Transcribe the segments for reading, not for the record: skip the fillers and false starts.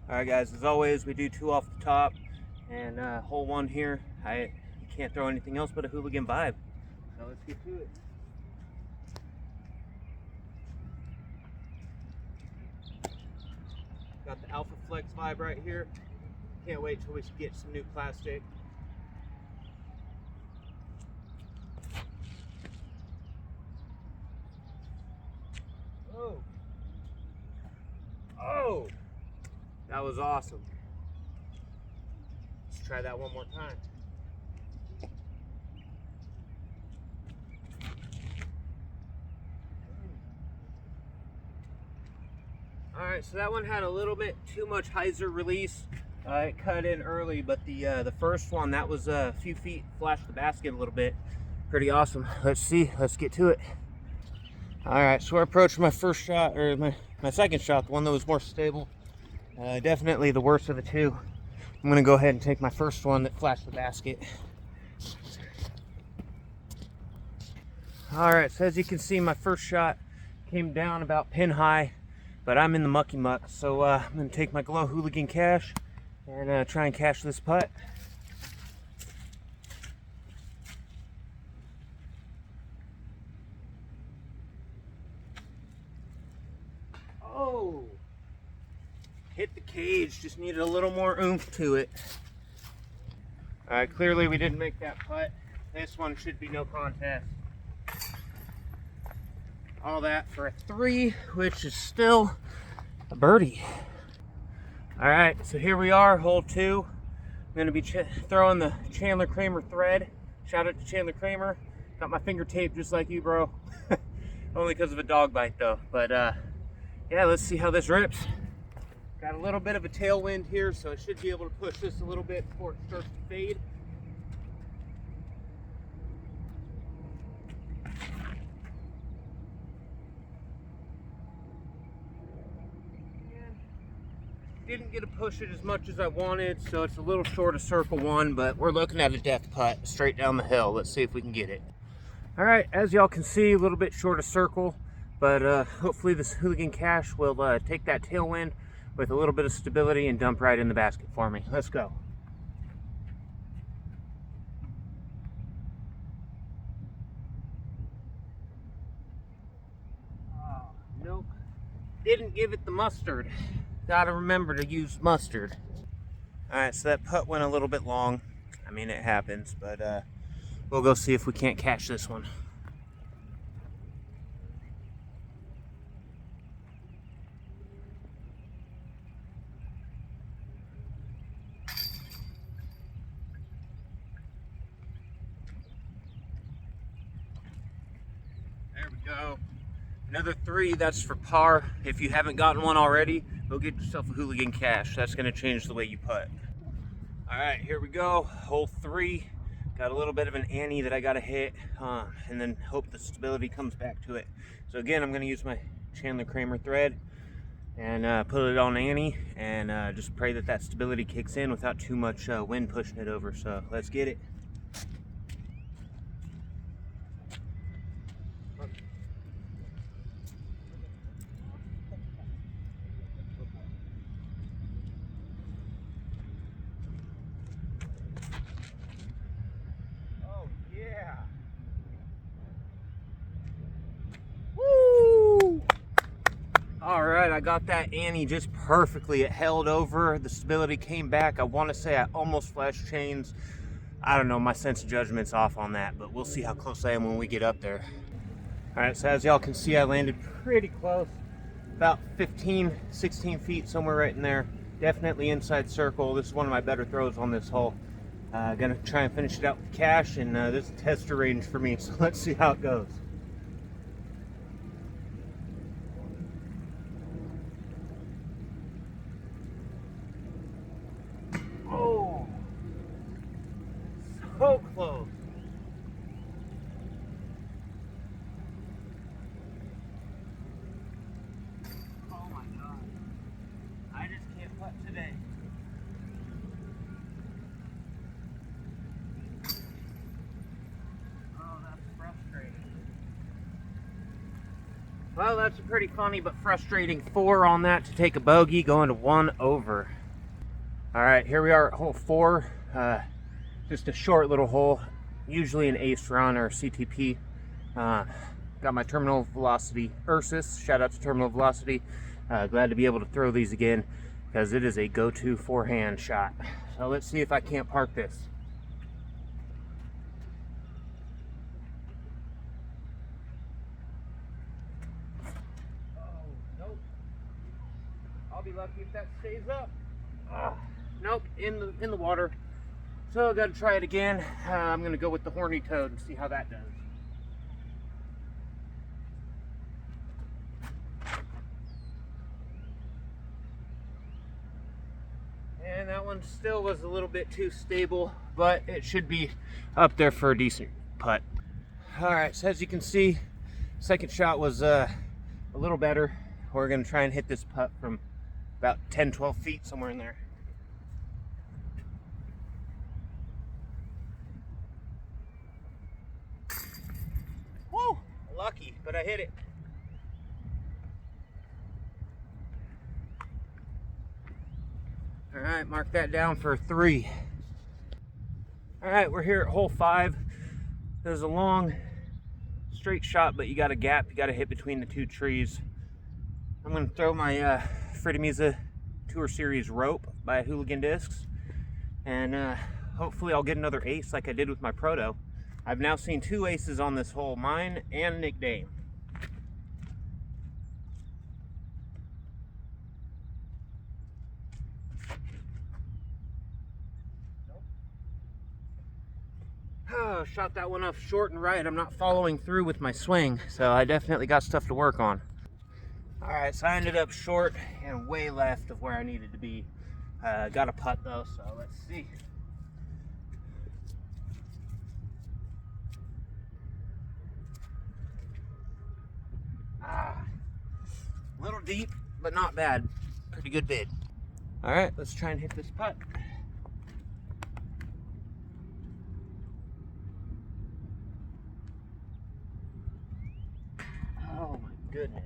All right, guys, as always, we do 2 off the top, and hole 1 here, you can't throw anything else but a hooligan vibe. So let's get to it. Got the Alpha Flex vibe right here. Can't wait till we get some new plastic. Oh, that was awesome. Let's try that one more time. All right, so that one had a little bit too much hyzer release. It cut in early, but the first one, that was a few feet, flashed the basket a little bit. Pretty awesome. Let's see, let's get to it. All right, so we're approaching my first shot, or my second shot, the one that was more stable. Definitely the worst of the two. I'm gonna go ahead and take my first one that flashed the basket. All right, so as you can see, my first shot came down about pin high, but I'm in the mucky muck, so I'm gonna take my Glow Hooligan Cash and try and cash this putt. Oh, hit the cage, just needed a little more oomph to it. All right, clearly we didn't make that putt. This one should be no contest. All that for a 3, which is still a birdie. All right, so here we are, hole 2. I'm gonna be throwing the Chandler Kramer thread. Shout out to Chandler Kramer. Got my finger taped just like you, bro. Only because of a dog bite though. But yeah, let's see how this rips. Got a little bit of a tailwind here, so I should be able to push this a little bit before it starts to fade. Didn't get to push it as much as I wanted, so it's a little short of circle 1, but we're looking at a death putt straight down the hill. Let's see if we can get it. All right, as y'all can see, a little bit short of circle, but hopefully this Hooligan Cash will take that tailwind with a little bit of stability and dump right in the basket for me. Let's go. Oh, nope. Didn't give it the mustard. Gotta remember to use mustard. All right, so that putt went a little bit long. I mean, it happens, but we'll go see if we can't catch this one. There we go. Another 3, that's for par. If you haven't gotten one already, go get yourself a Hooligan Cash. That's gonna change the way you putt. All right, here we go, hole 3. Got a little bit of an Annie that I gotta hit, and then hope the stability comes back to it. So again, I'm gonna use my Chandler Kramer thread and put it on Annie, and just pray that that stability kicks in without too much wind pushing it over. So let's get it. All right, I got that Annie just perfectly. It held over, the stability came back. I want to say I almost flashed chains. I don't know, my sense of judgment's off on that, but we'll see how close I am when we get up there. All right, so as y'all can see, I landed pretty close, about 15, 16 feet, somewhere right in there. Definitely inside circle. This is one of my better throws on this hole. Gonna try and finish it out with cash, and this is tester range for me, so let's see how it goes. Oh, so close. Oh my God. I just can't putt today. Oh, that's frustrating. Well, that's a pretty funny but frustrating 4 on that to take a bogey, going to 1 over. All right, here we are at hole 4. Just a short little hole, usually an ace run or CTP. Got my terminal velocity Ursus. Shout out to terminal velocity. Glad to be able to throw these again because it is a go-to forehand shot. So let's see if I can't park this. Oh, nope. I'll be lucky if that stays up. Nope, in the water. So I got to try it again. I'm gonna go with the horny toad and see how that does. And that one still was a little bit too stable, but it should be up there for a decent putt. All right, so as you can see, second shot was a little better. We're gonna try and hit this putt from about 10-12 feet, somewhere in there. Woo! Lucky, but I hit it. All right, mark that down for 3. All right, we're here at hole 5. There's a long, straight shot, but you got a gap. You got to hit between the 2 trees. I'm going to throw my Friedemuse Tour Series rope by Hooligan Discs, and hopefully I'll get another ace like I did with my Proto. I've now seen 2 aces on this hole, mine and Nick Dame. Oh, shot that one off short and right. I'm not following through with my swing, so I definitely got stuff to work on. All right, so I ended up short and way left of where I needed to be. Got a putt though, so let's see. A little deep, but not bad. Pretty good bid. All right, let's try and hit this putt. Oh my goodness.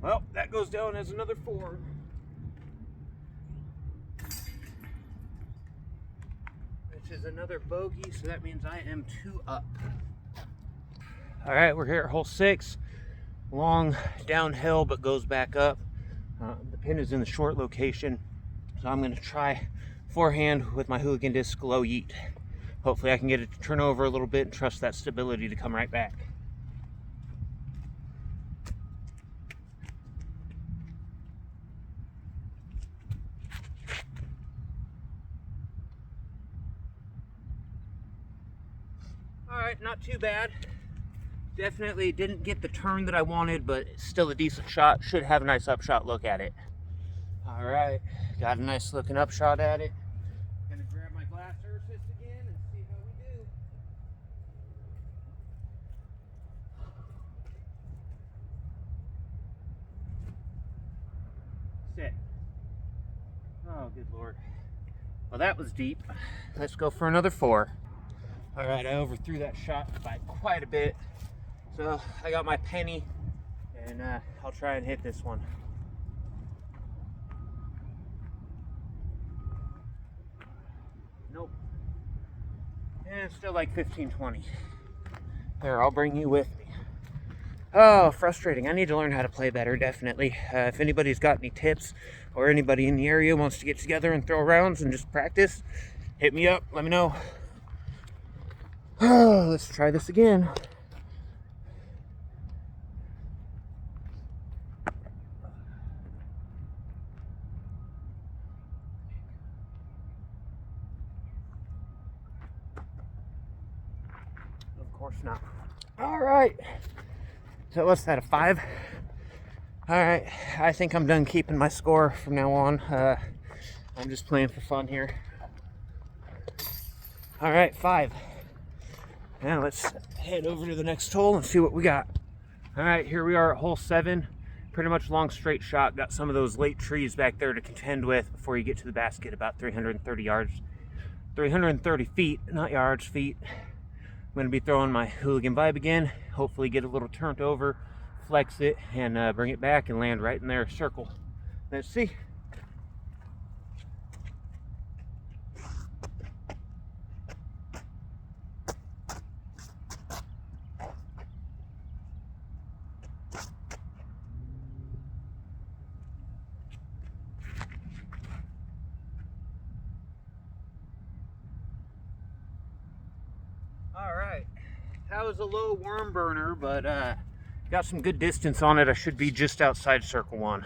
Well, that goes down as another 4. Which is another bogey, so that means I am 2 up. All right, we're here at hole 6. Long downhill, but goes back up. The pin is in the short location, so I'm going to try forehand with my Hooligan Disc low yeet. Hopefully I can get it to turn over a little bit and trust that stability to come right back. All right, not too bad. Definitely didn't get the turn that I wanted, but still a decent shot. Should have a nice upshot look at it. All right, got a nice looking upshot at it. Gonna grab my glass Ursus again and see how we do. Sit. Oh, good Lord. Well, that was deep. Let's go for another 4. All right, I overthrew that shot by quite a bit. So I got my penny, and I'll try and hit this one. Nope. And it's still like 15-20. There, I'll bring you with me. Oh, frustrating. I need to learn how to play better, definitely. If anybody's got any tips, or anybody in the area wants to get together and throw rounds and just practice, hit me up, let me know. Oh, let's try this again. Of course not. All right. So what's that, a 5? All right, I think I'm done keeping my score from now on. I'm just playing for fun here. All right, 5. Now let's head over to the next hole and see what we got. All right, here we are at hole 7. Pretty much long straight shot. Got some of those late trees back there to contend with before you get to the basket, about 330 yards. 330 feet, not yards, feet. I'm gonna be throwing my Hooligan Vibe again. Hopefully get a little turned over flex it and bring it back and land right in their circle. Let's see. All right, that was a low worm burner, but got some good distance on it. I should be just outside circle 1.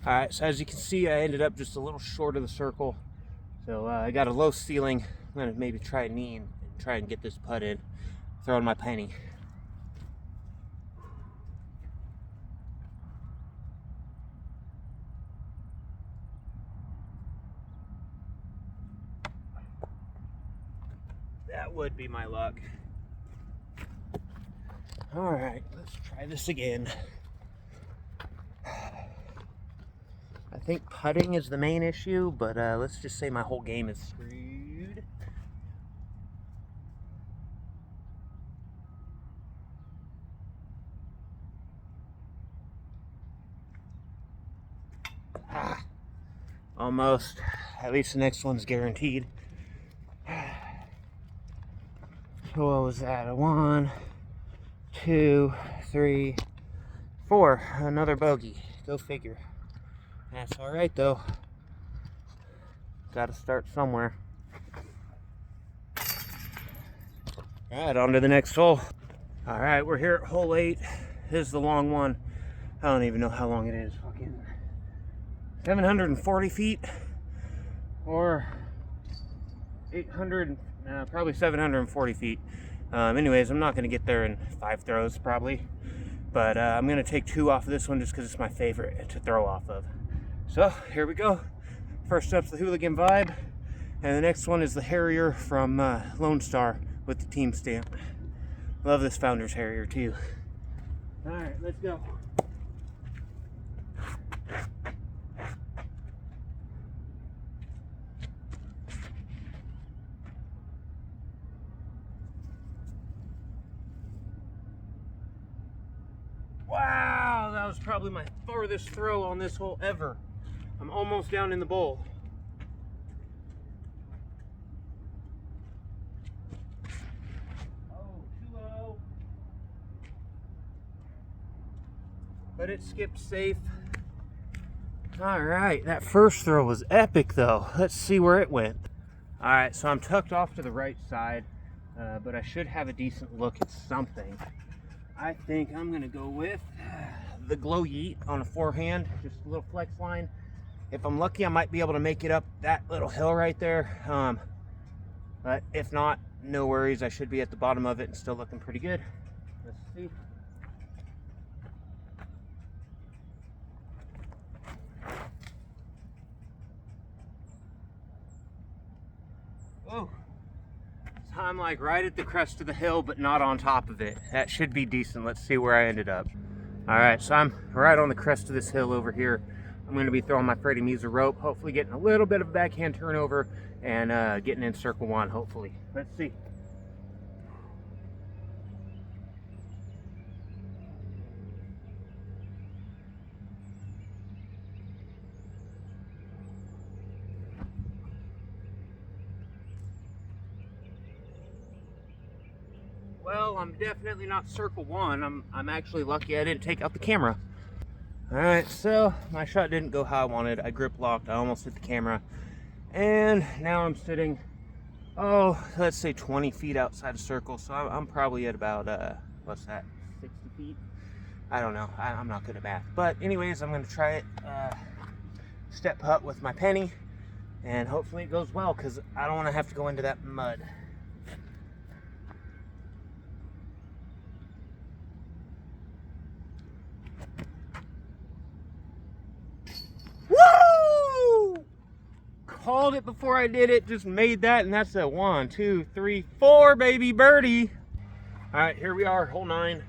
All right, so as you can see, I ended up just a little short of the circle. So I got a low ceiling. I'm gonna maybe try a knee and try and get this putt in, throw in my penny. That would be my luck. All right, let's try this again. I think putting is the main issue, but let's just say my whole game is screwed. Almost. At least the next one's guaranteed. So what was that? A 1, 2, 3, 4. Another bogey. Go figure. That's all right though. Got to start somewhere. All right, on to the next hole. All right, we're here at hole 8. This is the long one. I don't even know how long it is. Fucking 740 feet or 800, probably 740 feet. Anyways, I'm not going to get there in 5 throws probably, but I'm going to take 2 off of this one just because it's my favorite to throw off of. So here we go. First up's the Hooligan Vibe, and the next one is the Harrier from Lone Star with the team stamp. Love this Founders Harrier too. All right, let's go. Wow, that was probably my farthest throw on this hole ever. I'm almost down in the bowl. Oh, too low. But it skipped safe. All right, that first throw was epic though. Let's see where it went. All right, so I'm tucked off to the right side, but I should have a decent look at something. I think I'm gonna go with the Glow Yeet on a forehand, just a little flex line. If I'm lucky, I might be able to make it up that little hill right there. But if not, no worries. I should be at the bottom of it and still looking pretty good. Let's see. Oh, so I'm like right at the crest of the hill, but not on top of it. That should be decent. Let's see where I ended up. All right, so I'm right on the crest of this hill over here. I'm going to be throwing my Freddie Meyers rope, hopefully getting a little bit of a backhand turnover and getting in circle 1, hopefully. Let's see. Well, I'm definitely not circle 1. I'm actually lucky I didn't take out the camera. All right, so my shot didn't go how I wanted. I grip locked. I almost hit the camera. And now I'm sitting, oh, let's say 20 feet outside of circle. So I'm probably at about, what's that, 60 feet? I don't know. I'm not good at math. But anyways, I'm going to try it step putt with my penny. And hopefully it goes well because I don't want to have to go into that mud. Called it before I did it, just made that, and that's a 1, 2, 3, 4 baby birdie. All right, here we are, hole 9.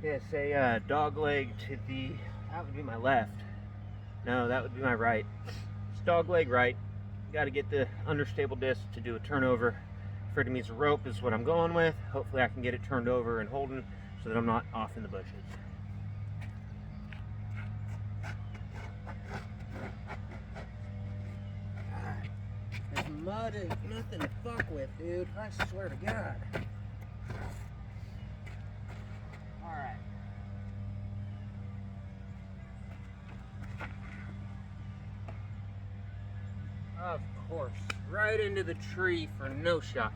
It's a dog leg to the, that would be my left. No, that would be my right. It's dog leg right. Got to get the understable disc to do a turnover. Freddie Meyers rope is what I'm going with. Hopefully I can get it turned over and holding so that I'm not off in the bushes. This mud is nothing to fuck with, dude. I swear to God. Alright. Of course. Right into the tree for no shot.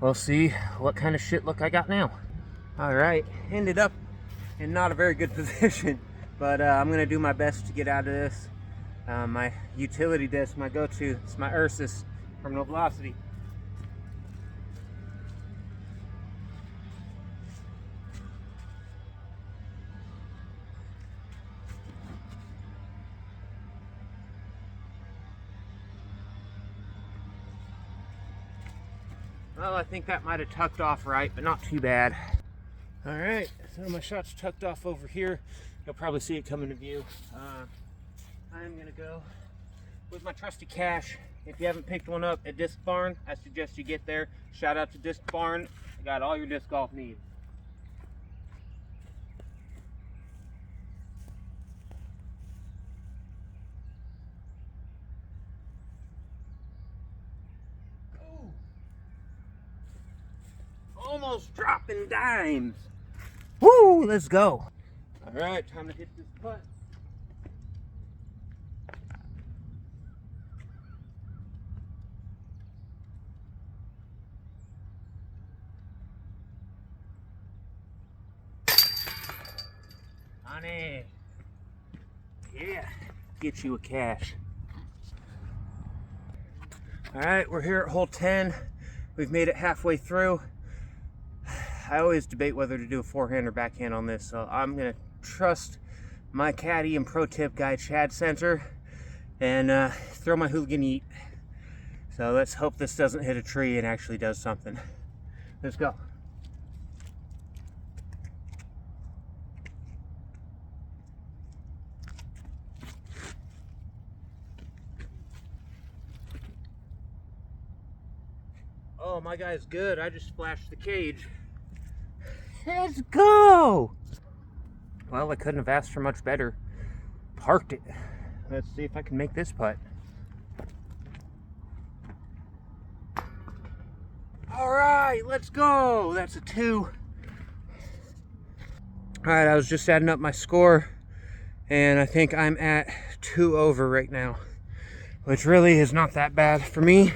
We'll see what kind of shit look I got now. Alright. Ended up in not a very good position, but I'm going to do my best to get out of this. My utility disc, my go-to, it's my Ursus from No Velocity. Well, I think that might have tucked off right, but not too bad. All right, so my shot's tucked off over here. You'll probably see it coming to view. I'm gonna go with my trusty cache. If you haven't picked one up at Disc Barn, I suggest you get there. Shout out to Disc Barn. I got all your disc golf needs. Ooh. Almost dropping dimes. Woo, let's go. All right, time to hit this putt. Honey, yeah, get you a cache. All right, we're here at hole 10. We've made it halfway through. I always debate whether to do a forehand or backhand on this, so I'm gonna trust my caddy and pro tip guy, Chad Center, and throw my hooligan yeet. So let's hope this doesn't hit a tree and actually does something. Let's go. Oh, my guy's good. I just splashed the cage. Let's go! Well, I couldn't have asked for much better. Parked it. Let's see if I can make this putt. All right, let's go. That's a 2. All right, I was just adding up my score, and I think I'm at 2 over right now, which really is not that bad for me.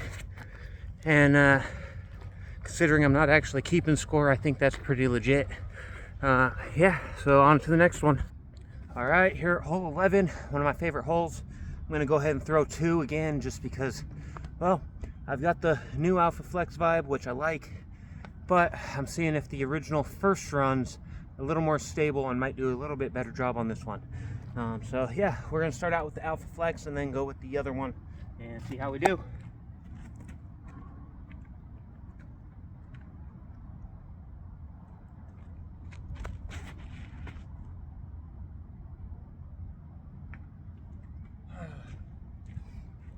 And considering I'm not actually keeping score, I think that's pretty legit. Yeah, so on to the next one. All right, here at hole 11, one of my favorite holes. I'm gonna go ahead and throw 2 again, just because, well, I've got the new Alpha Flex vibe, which I like, but I'm seeing if the original first run's a little more stable and might do a little bit better job on this one. So yeah, we're gonna start out with the Alpha Flex and then go with the other one and see how we do.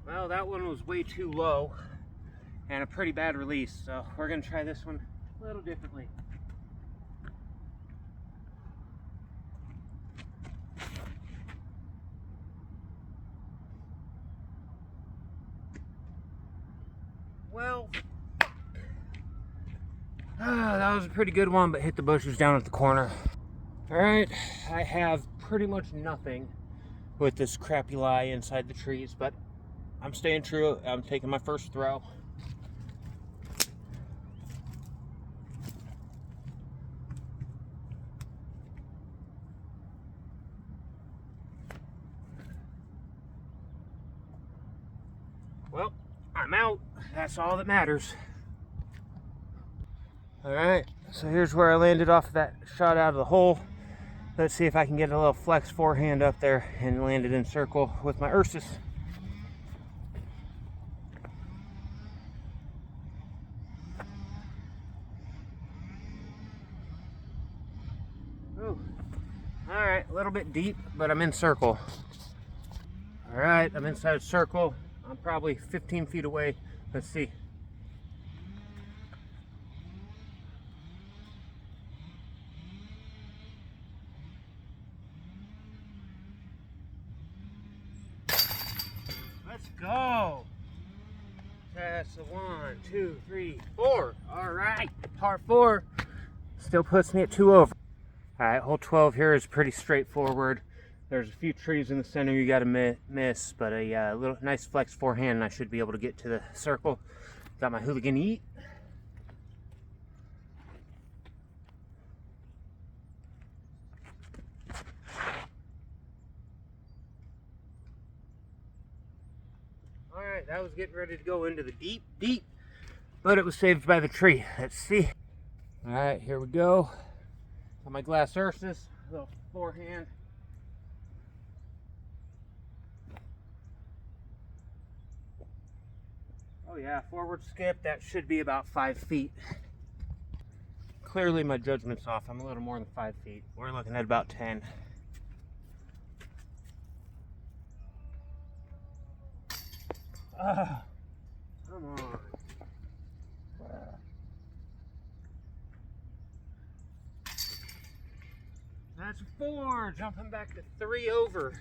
Well, that one was way too low and a pretty bad release, so we're gonna try this one a little differently. Well, that was a pretty good one, but hit the bushes down at the corner. All right, I have pretty much nothing with this crappy lie inside the trees, but I'm staying true. I'm taking my first throw. Well, I'm out. That's all that matters. All right, so here's where I landed off that shot out of the hole. Let's see if I can get a little flex forehand up there and land it in circle with my Ursus. Ooh. All right, a little bit deep, but I'm in circle. All right, I'm inside circle. I'm probably 15 feet away. Let's see. go. That's a 1, 2, 3, 4. All right, par 4. Still puts me at 2 over. All right, hole 12 here is pretty straightforward. There's a few trees in the center you got to miss, but a little nice flex forehand, and I should be able to get to the circle. Got my hooligan eat. All right, that was getting ready to go into the deep, but it was saved by the tree. Let's see. All right, here we go. Got my glass Ursus, little forehand. Oh yeah, forward skip, that should be about 5 feet. Clearly my judgment's off. I'm a little more than 5 feet. We're looking at about 10. Come on. That's a 4, jumping back to 3 over.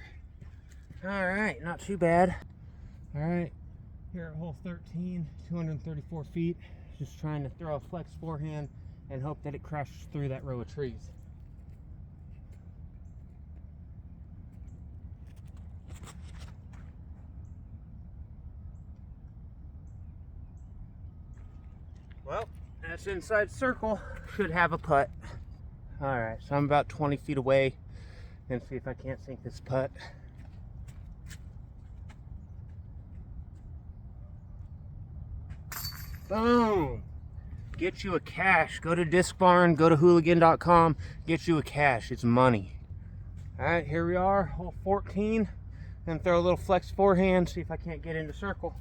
All right, not too bad. All right, here at hole 13, 234 feet. Just trying to throw a flex forehand and hope that it crashes through that row of trees. Well, that's inside circle. Should have a putt. All right, so I'm about 20 feet away and see if I can't sink this putt. Boom! Get you a cash. Go to Disc Barn, go to hooligan.com, get you a cash. It's money. All right, here we are, hole 14. Gonna throw a little flex forehand, see if I can't get into circle.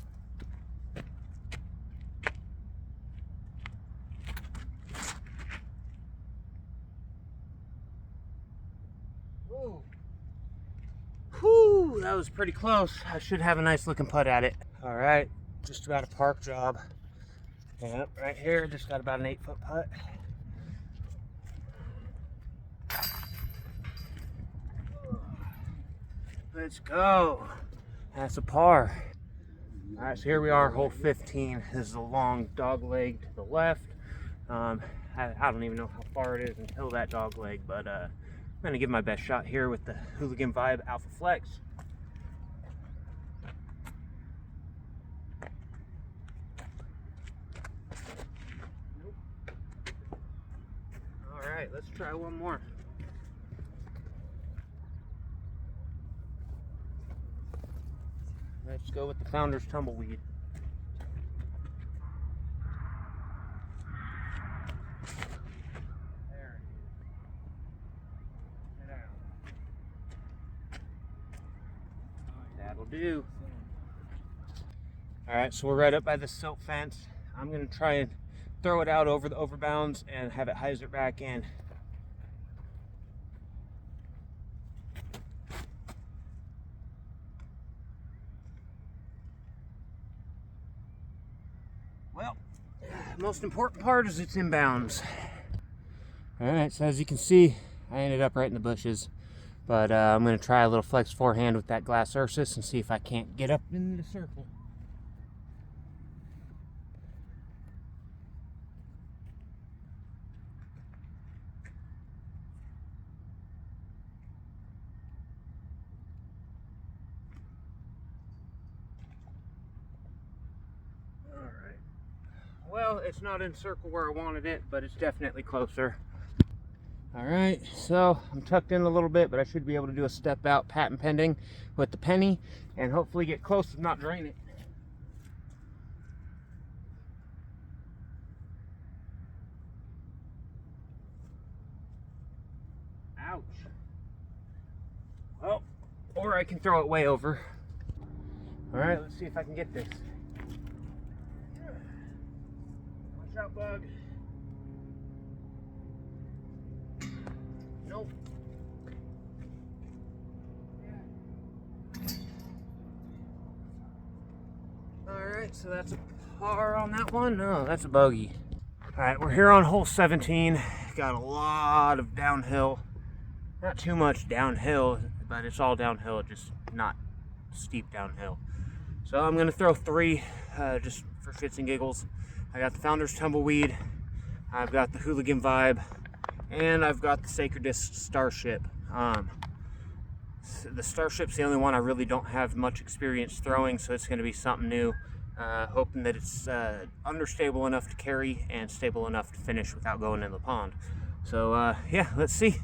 Whew, that was pretty close. I should have a nice looking putt at it. All right, just about a park job. Yep, right here, just got about an 8-foot putt. Let's go. That's a par. All right, so here we are, hole 15. This is a long dog leg to the left. I don't even know how far it is until that dog leg, but I'm gonna give my best shot here with the Hooligan Vibe Alpha Flex. Nope. All right, let's try one more. Let's go with the Founder's Tumbleweed. There. Get out. That'll do. All right, so we're right up by the silt fence. I'm gonna try and throw it out over the overbounds and have it hyzer back in. Well, the most important part is it's inbounds. All right, so as you can see, I ended up right in the bushes, but I'm gonna try a little flex forehand with that glass Ursus and see if I can't get up in the circle. Well, it's not in circle where I wanted it, but it's definitely closer. All right, so I'm tucked in a little bit, but I should be able to do a step out patent pending with the penny and hopefully get close and not drain it. Ouch. Well, or I can throw it way over. All right, let's see if I can get this. Watch out, bug. Nope. Alright, so that's a par on that one. No, that's a bogey. Alright, we're here on hole 17. Got a lot of downhill. Not too much downhill, but it's all downhill, just not steep downhill. So I'm gonna throw 3 just for shits and giggles. I got the Founder's Tumbleweed, I've got the Hooligan Vibe, and I've got the Sacred Disc Starship. The Starship's the only one I really don't have much experience throwing, so it's gonna be something new. Hoping that it's understable enough to carry and stable enough to finish without going in the pond. So yeah, let's see.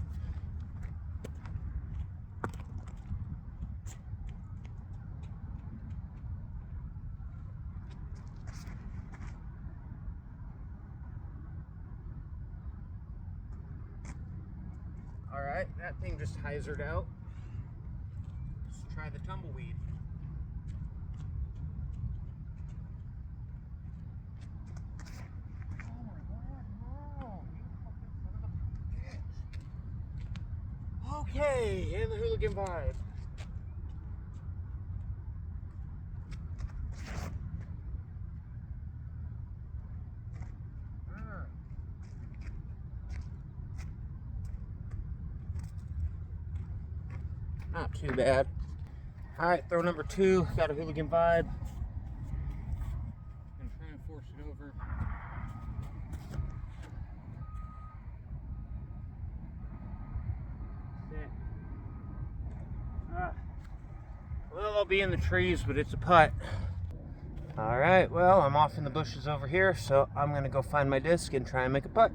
All right, that thing just hyzered out. Let's try the Tumbleweed. Okay, and the Hooligan Vibe. Not too bad. Alright, throw number 2, got a Hooligan Vibe. And try and force it over. Well, I'll be in the trees, but it's a putt. Alright, well, I'm off in the bushes over here, so I'm going to go find my disc and try and make a putt.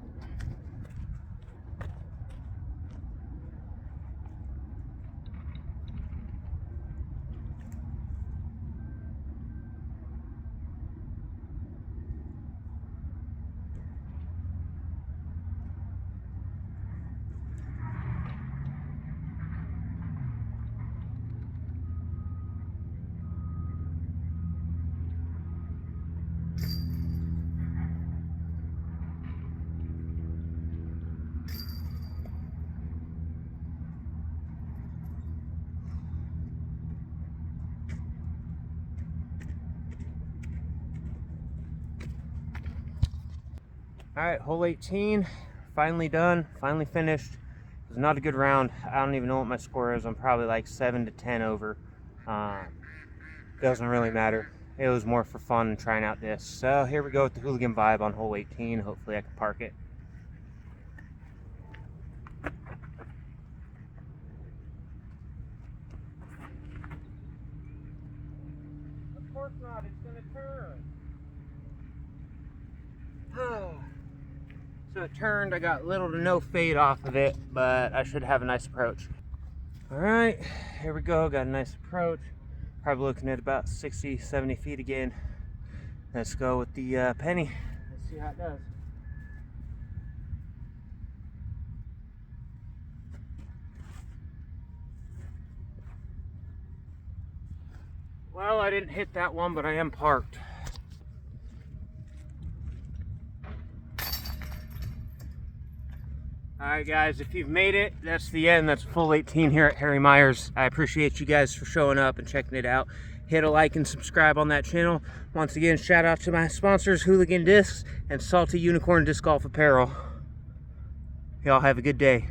Alright, hole 18, finally done, finally finished. It was not a good round. I don't even know what my score is. I'm probably like 7 to 10 over. Doesn't really matter. It was more for fun and trying out this. So here we go with the Hooligan Vibe on hole 18. Hopefully I can park it. Of course not, it's going to turn. So it turned, I got little to no fade off of it, but I should have a nice approach. All right, here we go, got a nice approach. Probably looking at about 60, 70 feet again. Let's go with the penny. Let's see how it does. Well, I didn't hit that one, but I am parked. Alright guys, if you've made it, that's the end. That's full 18 here at Harry Meyers. I appreciate you guys for showing up and checking it out. Hit a like and subscribe on that channel. Once again, shout out to my sponsors, Hooligan Discs and Salty Unicorn Disc Golf Apparel. Y'all have a good day.